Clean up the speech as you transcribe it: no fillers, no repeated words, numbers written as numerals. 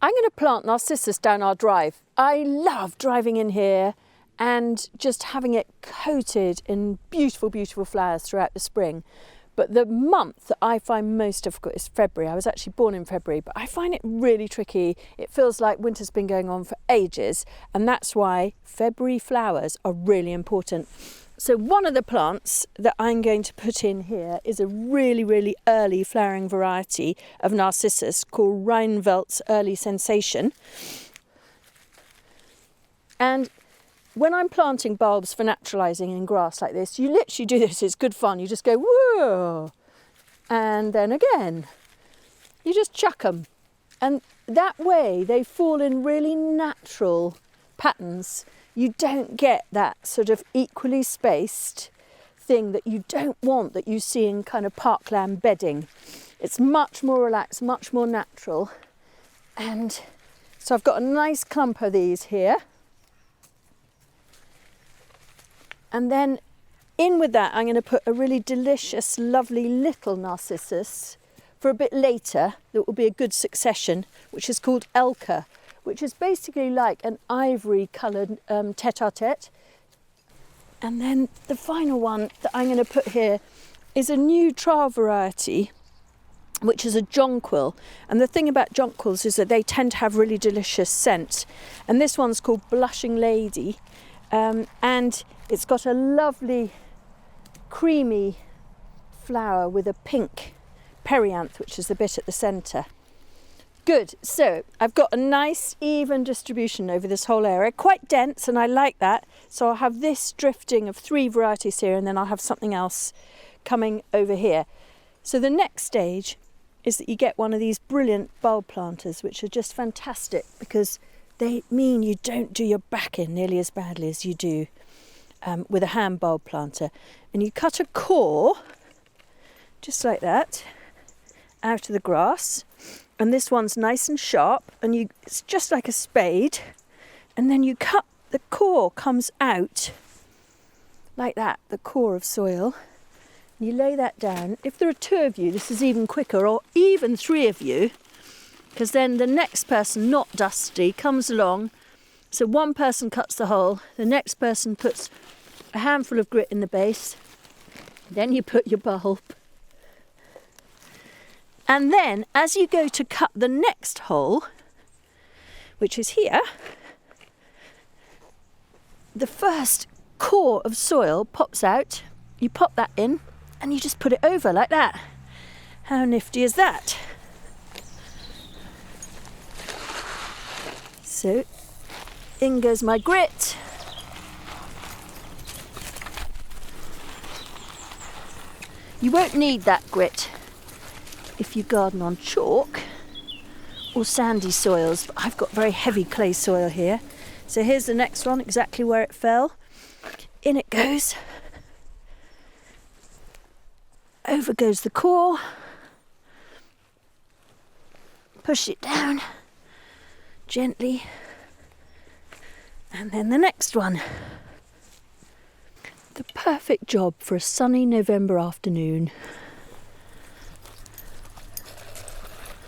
I'm going to plant Narcissus down our drive. I love driving in here and just having it coated in beautiful, beautiful flowers throughout the spring. But the month that I find most difficult is February. I was actually born in February, but I find it really tricky. It feels like winter's been going on for ages, and that's why February flowers are really important. So one of the plants that I'm going to put in here is a really, really early flowering variety of Narcissus called Rheinveldt's Early Sensation. And when I'm planting bulbs for naturalising in grass like this, you literally do this, it's good fun. You just go, whoa, and then again, you just chuck them. And that way they fall in really natural patterns. You don't get that sort of equally spaced thing that you don't want, that you see in kind of parkland bedding. It's much more relaxed, much more natural. And so I've got a nice clump of these here. And then in with that, I'm going to put a really delicious, lovely little Narcissus for a bit later that will be a good succession, which is called Elka, which is basically like an ivory coloured tete-a-tete. And then the final one that I'm going to put here is a new trial variety, which is a jonquil. And the thing about jonquils is that they tend to have really delicious scent. And this one's called Blushing Lady. And it's got a lovely creamy flower with a pink perianth, which is the bit at the centre. Good, so I've got a nice even distribution over this whole area, quite dense, and I like that. So I'll have this drifting of 3 varieties here, and then I'll have something else coming over here. So the next stage is that you get one of these brilliant bulb planters, which are just fantastic because they mean you don't do your back in nearly as badly as you do with a hand bulb planter. And you cut a core, just like that, out of the grass. And this one's nice and sharp, and it's just like a spade. And then you cut, the core comes out like that, the core of soil. You lay that down. If there are 2 of you, this is even quicker, or even 3 of you, because then the next person, not dusty, comes along. So one person cuts the hole, the next person puts a handful of grit in the base, then you put your bulb. And then as you go to cut the next hole, which is here, the first core of soil pops out, you pop that in, and you just put it over like that. How nifty is that? So in goes my grit. You won't need that grit if you garden on chalk or sandy soils, but I've got very heavy clay soil here. So here's the next one, exactly where it fell. In it goes. Over goes the core. Push it down gently. And then the next one. The perfect job for a sunny November afternoon.